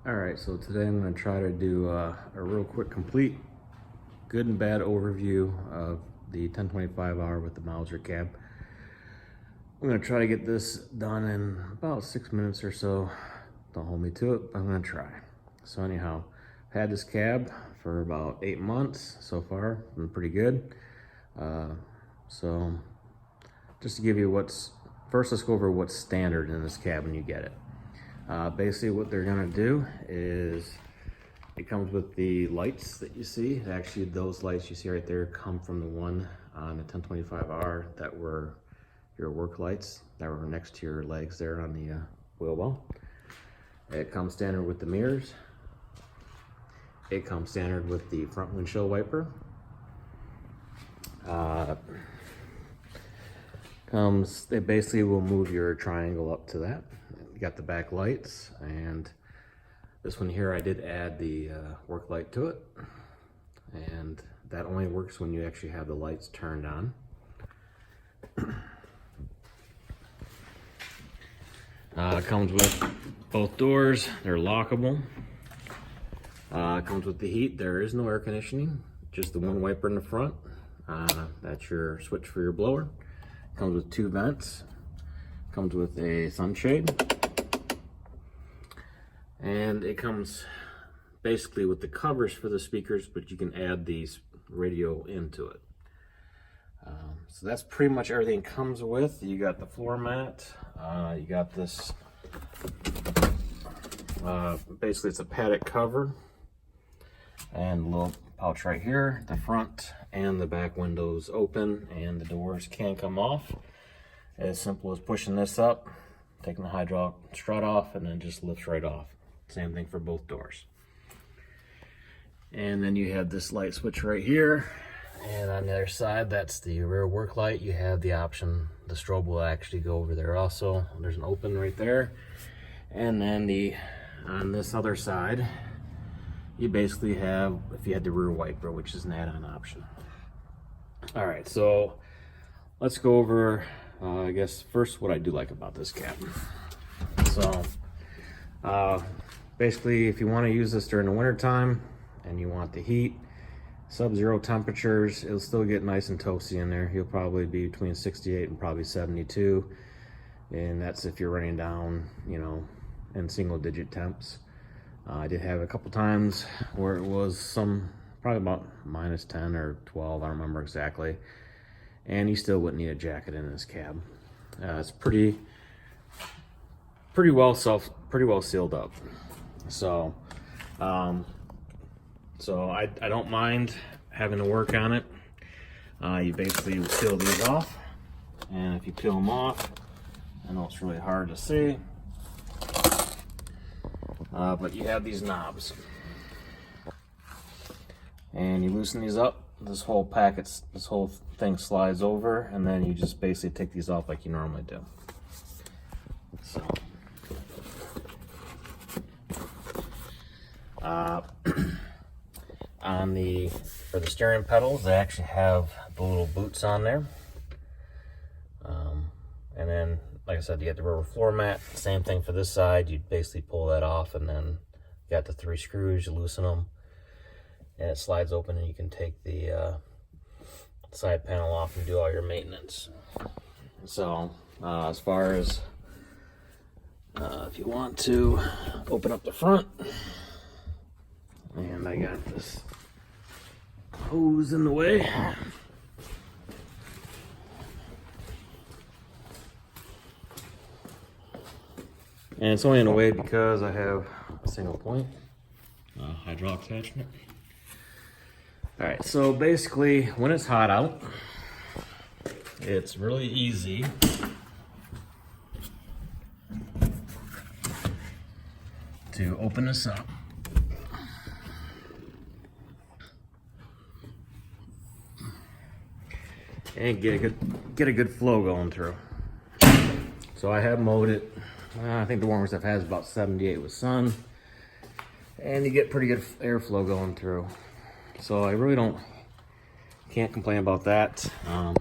Alright, so today I'm going to try to do a real quick, complete, good and bad overview of the 1025R with the Mauser Cab. I'm going to try to get this done in about 6 minutes or so. Don't hold me to it, but I'm going to try. So anyhow, I've had this cab for about 8 months so far. Been pretty good. So just to give you first let's go over what's standard in this cab when you get it. Basically what they're gonna do is it comes with the lights that you see. Actually, those lights you see right there come from the one on the 1025R that were your work lights that were next to your legs there on the wheel well. It comes standard with the mirrors. It comes standard with the front windshield wiper. They basically will move your triangle up to that. You got the back lights, and this one here I did add the work light to it, and that only works when you actually have the lights turned on. It comes with both doors. They're lockable. It comes with the heat. There is no air conditioning, just the one wiper in the front. That's your switch for your blower. Comes with 2 vents. Comes with a sunshade. And it comes basically with the covers for the speakers, but you can add these radio into it. So that's pretty much everything it comes with. You got the floor mat. You got this, basically it's a paddock cover. And a little pouch right here. The front and the back windows open, and the doors can come off. As simple as pushing this up, taking the hydraulic strut off, and then just lifts right off. Same thing for both doors. And then you have this light switch right here. And on the other side, that's the rear work light. You have the option, the strobe will actually go over there also. There's an open right there. And then on this other side, you basically have, if you had the rear wiper, which is an add-on option. All right, so let's go over, I guess, first what I do like about this cab. So, basically, if you want to use this during the winter time and you want the heat, sub-zero temperatures, it'll still get nice and toasty in there. You'll probably be between 68 and probably 72, and that's if you're running down, you know, in single-digit temps. I did have a couple times where it was probably about -10 or 12, I don't remember exactly, and you still wouldn't need a jacket in this cab. It's pretty well sealed up. So I don't mind having to work on it. You basically peel these off, and if you peel them off, I know it's really hard to see, but you have these knobs, and you loosen these up. This whole thing slides over, and then you just basically take these off like you normally do. So, for the steering pedals, they actually have the little boots on there. And then, like I said, you get the rubber floor mat. Same thing for this side. You basically pull that off, and then you got the 3 screws. You loosen them, and it slides open, and you can take the side panel off and do all your maintenance. So, as far as if you want to open up the front, and I got this hose in the way. And it's only in the way because I have a single point hydraulic attachment. All right, so basically when it's hot out, it's really easy to open this up. And get a good flow going through. So I have mowed it. I think the warmest I've had is about 78 with sun, and you get pretty good airflow going through. So I really can't complain about that. And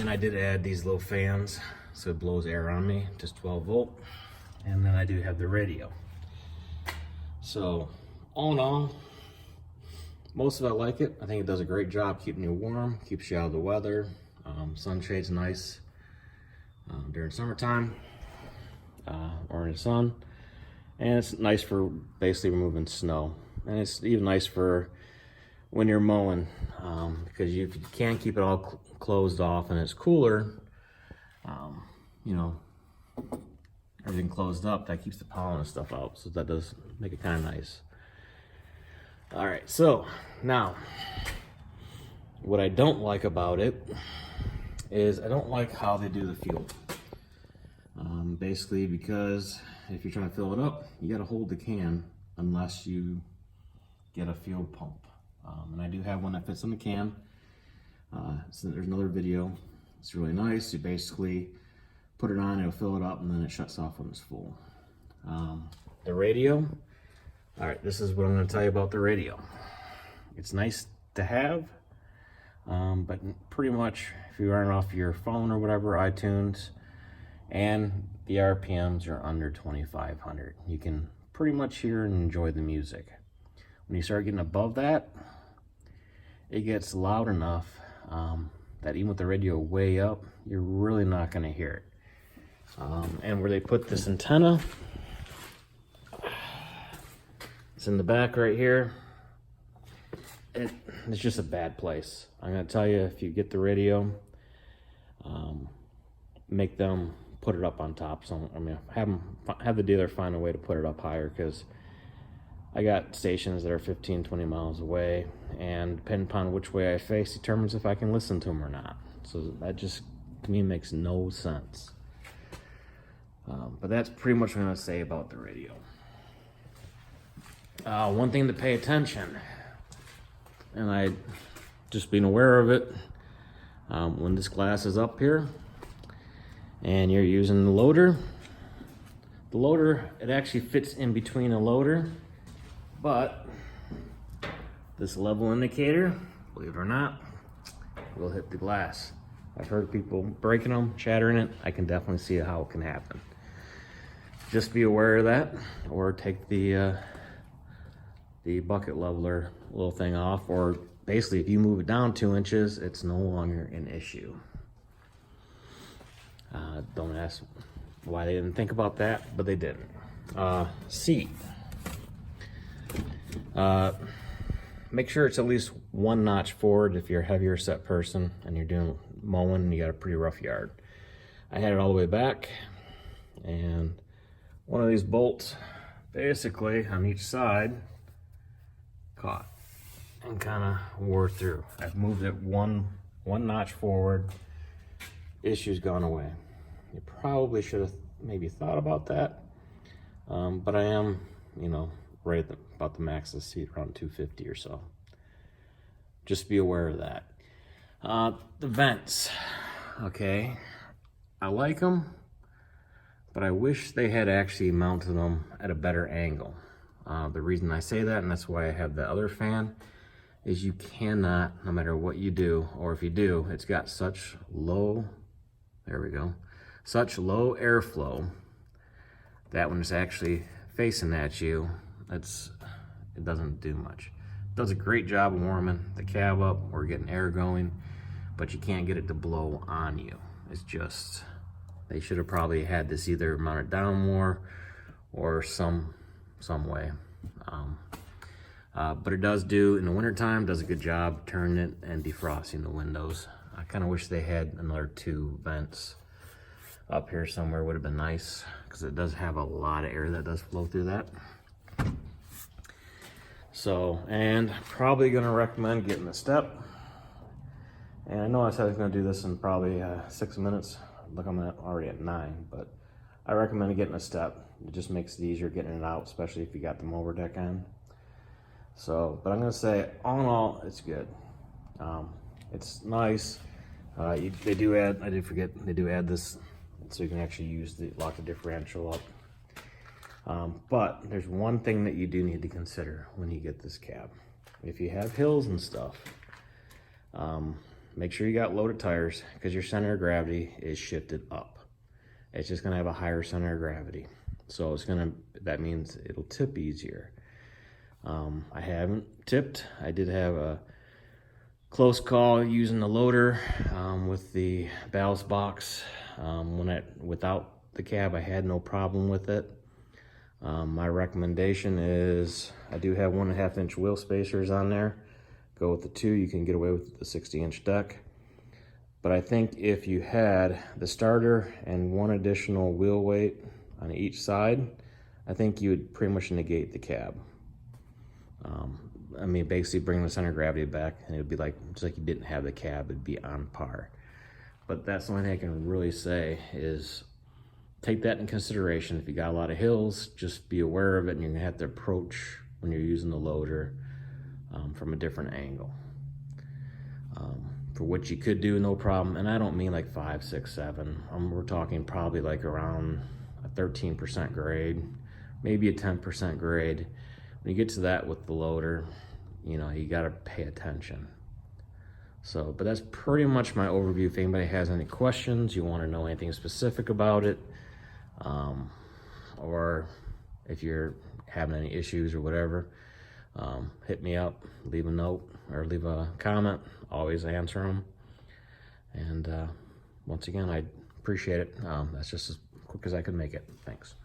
I did add these little fans so it blows air on me, just 12 volt. And then I do have the radio. So all in all, most of it I like it. I think it does a great job keeping you warm, keeps you out of the weather. Sunshade's nice during summertime or in the sun. And it's nice for basically removing snow. And it's even nice for when you're mowing, because if you can't keep it all closed off and it's cooler, you know, everything closed up, that keeps the pollen and stuff out. So that does make it kind of nice. All right, so now, what I don't like about it is I don't like how they do the fuel. Basically, because if you're trying to fill it up, you got to hold the can unless you get a fuel pump. And I do have one that fits in the can. So there's another video. It's really nice. You basically put it on, it'll fill it up, and then it shuts off when it's full. The radio. All right, this is what I'm going to tell you about the radio. It's nice to have, but pretty much if you run it off your phone or whatever, iTunes, and the RPMs are under 2,500, you can pretty much hear and enjoy the music. When you start getting above that, it gets loud enough that even with the radio way up, you're really not going to hear it. And where they put this antenna, it's in the back right here. It's just a bad place. I'm going to tell you, if you get the radio, make them put it up on top. So I mean, have the dealer find a way to put it up higher, because I got stations that are 15, 20 miles away, and depending upon which way I face determines if I can listen to them or not. So that just, to me, makes no sense. But that's pretty much what I'm going to say about the radio. One thing to pay attention, and I just being aware of it, when this glass is up here and you're using the loader, it actually fits in between a loader, but this level indicator, believe it or not, will hit the glass. I've heard people breaking them, shattering it. I can definitely see how it can happen. Just be aware of that, or take the bucket leveler little thing off, or basically if you move it down 2 inches, it's no longer an issue. Don't ask why they didn't think about that, but they didn't. Seat. Make sure it's at least 1 notch forward if you're a heavier set person and you're doing mowing and you got a pretty rough yard. I had it all the way back, and one of these bolts basically on each side caught and kind of wore through. I've moved it one notch forward. Issue's gone away. You probably should have maybe thought about that, but I am, you know, right at about the max of the seat, around 250 or so. Just be aware of that. The vents, okay, I like them, but I wish they had actually mounted them at a better angle. The reason I say that, and that's why I have the other fan, is you cannot, no matter what you do, or if you do, it's got such low, there we go, such low airflow that when it's actually facing at you, it doesn't do much. It does a great job of warming the cab up or getting air going, but you can't get it to blow on you. It's just, they should have probably had this either mounted down more or some way. But it does do, in the wintertime, does a good job turning it and defrosting the windows. I kind of wish they had another 2 vents up here somewhere. Would have been nice, because it does have a lot of air that does flow through that. So, and probably going to recommend getting the step. And I know I said I was going to do this in probably 6 minutes. Look, I'm already at 9, but I recommend getting a step. It just makes it easier getting it out, especially if you got the mower deck on. So, but I'm going to say, all in all, it's good. It's nice. They do add, I did forget, they do add this so you can actually use lock the differential up. But there's one thing that you do need to consider when you get this cab. If you have hills and stuff, make sure you got loaded tires, because your center of gravity is shifted up. It's just going to have a higher center of gravity. So that means it'll tip easier. I haven't tipped. I did have a close call using the loader with the ballast box. Without the cab, I had no problem with it. My recommendation is, I do have 1.5 inch wheel spacers on there. Go with the 2, you can get away with the 60-inch deck. But I think if you had the starter and 1 additional wheel weight on each side, I think you would pretty much negate the cab. I mean, basically bring the center of gravity back, and it would be like, just like you didn't have the cab, it'd be on par. But that's the only thing I can really say is take that in consideration. If you got a lot of hills, just be aware of it, and you're gonna have to approach when you're using the loader from a different angle. For what you could do, no problem. And I don't mean like 5, 6, 7. We're talking probably like around a 13% grade, maybe a 10% grade. When you get to that with the loader, you know, you gotta pay attention. So, but that's pretty much my overview. If anybody has any questions, you wanna know anything specific about it, or if you're having any issues or whatever, hit me up, leave a note or leave a comment. Always answer them. And once again, I appreciate it. That's just as quick as I could make it. Thanks.